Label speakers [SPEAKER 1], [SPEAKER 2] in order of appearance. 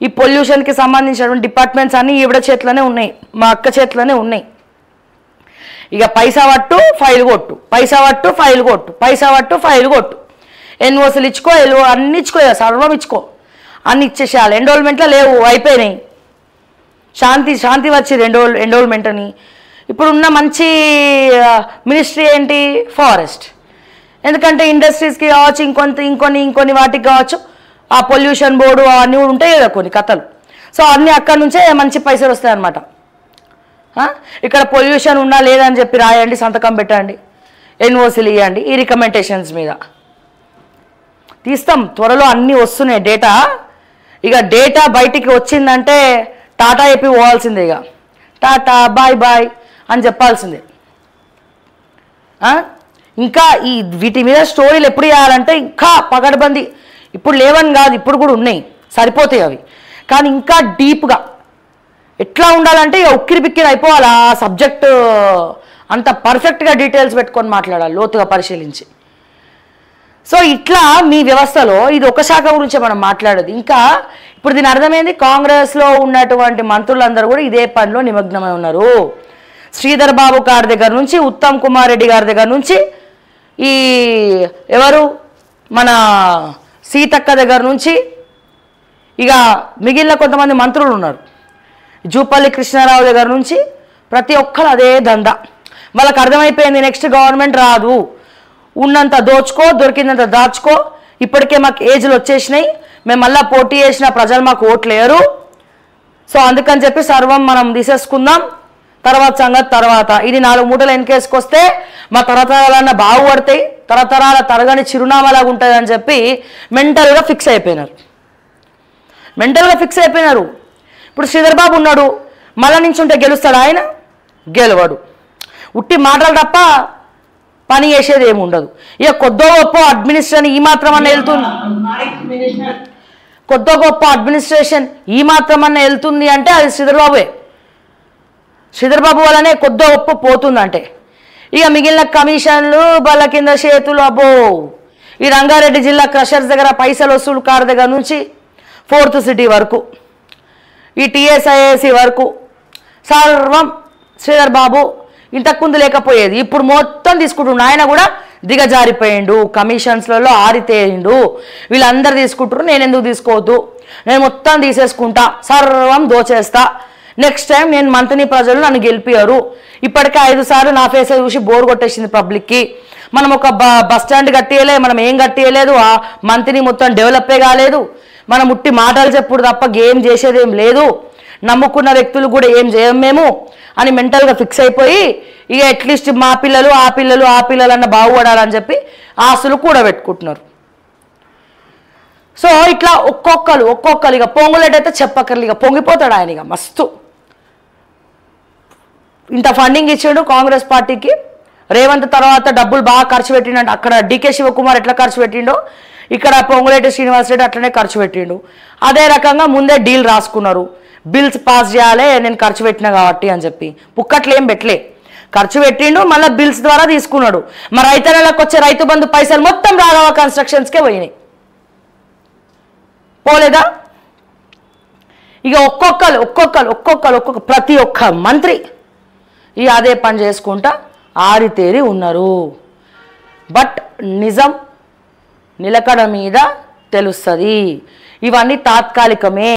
[SPEAKER 1] ఈ పొల్యూషన్కి సంబంధించినటువంటి డిపార్ట్మెంట్స్ అన్నీ ఈవిడ చేతిలోనే ఉన్నాయి, మా అక్క చేతిలోనే ఉన్నాయి. ఇక పైసా పట్టు ఫైల్ కొట్టు, పైసా పట్టు ఫైల్ కొట్టు, పైసా పట్టు ఫైల్ కొట్టు, ఎన్ఓసీలు ఇచ్చుకో, అన్ని ఇచ్చుకో, సర్వం ఇచ్చుకో, అన్ని ఇచ్చేసేయాలి. ఎన్రోల్మెంట్లో లేవు, అయిపోయినాయి. శాంతి వచ్చింది ఎన్రోల్మెంట్ అని. ఇప్పుడున్న మంచి మినిస్ట్రీ ఏంటి? ఫారెస్ట్. ఎందుకంటే ఇండస్ట్రీస్కి కావచ్చు, ఇంకొన్ని వాటికి కావచ్చు, ఆ పొల్యూషన్ బోర్డు అవన్నీ కూడా ఉంటాయి కదా కొన్ని కథలు. సో అన్నీ అక్కడి నుంచే మంచి పైసలు వస్తాయి అన్నమాట. ఇక్కడ పొల్యూషన్ ఉన్నా లేదని చెప్పి రాయండి, సంతకం పెట్టండి, ఎన్ఓసీలు ఇవ్వండి ఈ రికమెండేషన్స్ మీద. తీస్తాం, త్వరలో అన్నీ వస్తున్నాయి డేటా. ఇక డేటా బయటికి వచ్చిందంటే టాటా చెప్పి పోవాల్సిందే, ఇక టాటా బాయ్ బాయ్ అని చెప్పాల్సిందే. ఇంకా వీటి మీద స్టోరీలు ఎప్పుడు చేయాలంటే ఇంకా పగడబంది. ఇప్పుడు లేవని కాదు, ఇప్పుడు కూడా ఉన్నాయి, సరిపోతాయి అవి. కానీ ఇంకా డీప్గా ఎట్లా ఉండాలంటే ఇక ఉక్కిరి బిక్కిరి అయిపోవాలి. ఆ సబ్జెక్టు అంత పర్ఫెక్ట్గా డీటెయిల్స్ పెట్టుకొని మాట్లాడాలి, లోతుగా పరిశీలించి. సో ఇట్లా మీ వ్యవస్థలో ఇది ఒక శాఖ గురించే మనం మాట్లాడేది. ఇంకా ఇప్పుడు దీని అర్థమైంది, కాంగ్రెస్లో ఉన్నటువంటి మంత్రులందరూ కూడా ఇదే పనిలో నిమగ్నమై ఉన్నారు. శ్రీధర్ బాబు గారి దగ్గర నుంచి, ఉత్తమ్ కుమార్ రెడ్డి గారి దగ్గర నుంచి, ఈ ఎవరు మన సీతక్క దగ్గర నుంచి, ఇక మిగిలిన కొంతమంది మంత్రులు ఉన్నారు, జూపల్లి కృష్ణారావు దగ్గర నుంచి, ప్రతి ఒక్కరు అదే దందా. వాళ్ళకి అర్థమైపోయింది నెక్స్ట్ గవర్నమెంట్ రాదు, ఉన్నంత దోచుకో, దొరికినంత దాచుకో, ఇప్పటికే మాకు ఏజ్లు వచ్చేసినాయి, మేము మళ్ళీ పోటీ చేసిన ప్రజలు మాకు ఓట్లేరు, సో అందుకని చెప్పి సర్వం మనం తీసేసుకుందాం, తర్వాత సంగతి తర్వాత. ఇది 4 మూటలు వెనకేసుకొస్తే మా తరతరాలన్నా బాగుపడతాయి, తరతరాల తరగని చిరునామాలాగా ఉంటుంది అని చెప్పి మెంటల్గా ఫిక్స్ అయిపోయినారు. ఇప్పుడు శ్రీధర్ బాబు ఉన్నాడు, మళ్ళా నుంచి ఉంటే గెలుస్తాడు ఆయన? గెలవడు. ఉట్టి మాటలు తప్ప పని చేసేది ఏమి ఉండదు. ఇక కొద్దో గొప్ప అడ్మినిస్ట్రేషన్ ఈ మాత్రం అన్న వెళ్తుంది, కొద్దో గొప్ప అడ్మినిస్ట్రేషన్ ఈ మాత్రం అన్న వెళ్తుంది అంటే అది శ్రీధర్ బాబు వల్లనే కొద్దో గొప్ప పోతుందంటే. ఇక మిగిలిన కమిషన్లు, బల్ల కింద చేతులు, అబ్బో. ఈ రంగారెడ్డి జిల్లా క్రషర్స్ దగ్గర పైసలు వసూలు కారు దగ్గర నుంచి 4th సిటీ వరకు, ఈ టీఎస్ఐఏసి వరకు సర్వం శ్రీధర్ బాబు. ఇంతకుముందు లేకపోయేది, ఇప్పుడు మొత్తం తీసుకుంటుండు. ఆయన కూడా దిగజారిపోయిండు, కమిషన్స్లలో ఆరితేయిండు. వీళ్ళందరూ తీసుకుంటారు, నేను ఎందుకు తీసుకోవద్దు, నేను మొత్తం తీసేసుకుంటా, సర్వం దోచేస్తా, నెక్స్ట్ టైం నేను మంత్రిని, ప్రజలు నన్ను గెలిపారు. ఇప్పటికే 5 సార్లు నా ఫేస్ చూసి బోర్ కొట్టేసింది పబ్లిక్కి. మనం ఒక బస్ స్టాండ్ కట్టియలే, మనం ఏం కట్టియలేదు, ఆ మంత్రిని మొత్తం డెవలపే కాలేదు, మనం ఉట్టి మాటలు చెప్పుడు తప్ప ఏం చేసేదేం లేదు, నమ్ముకున్న వ్యక్తులు కూడా ఏం చేయం మేము అని మెంటల్గా ఫిక్స్ అయిపోయి, ఇక అట్లీస్ట్ మా పిల్లలు ఆ పిల్లలు అన్న బాగుపడాలని చెప్పి ఆస్తులు కూడబెట్టుకుంటున్నారు. సో ఇట్లా ఒక్కొక్కరు ఇక పొంగులేటైతే చెప్పక్కర్లు, ఇక పొంగిపోతాడు ఆయన, ఇక మస్తు. ఇంత ఫండింగ్ ఇచ్చాడు కాంగ్రెస్ పార్టీకి, రేవంత్ తర్వాత డబ్బులు బాగా ఖర్చు పెట్టిండు. అక్కడ డికే శివకుమార్ ఎట్లా ఖర్చు పెట్టిండో ఇక్కడ పొంగులేటి శ్రీనివాసరెడ్డి అట్లనే ఖర్చు పెట్టిండు. అదే రకంగా ముందే డీల్ రాసుకున్నారు, బిల్స్ పాస్ చేయాలి నేను ఖర్చు పెట్టినా కాబట్టి అని చెప్పి. పుక్కట్లు ఏం పెట్టలే, ఖర్చు పెట్టిండు, మళ్ళీ బిల్స్ ద్వారా తీసుకున్నాడు. మరి రైతన్నలకు వచ్చే రైతు బంధు పైసలు మొత్తం రాఘవ కన్స్ట్రక్షన్స్కే పోయినాయి, పోలేదా? ఇక ఒక్కొక్క ప్రతి ఒక్క మంత్రి ఇక అదే పని చేసుకుంటా ఆరితేరి ఉన్నారు. బట్ నిజం నిలకడ మీద తెలుస్తుంది, ఇవన్నీ తాత్కాలికమే.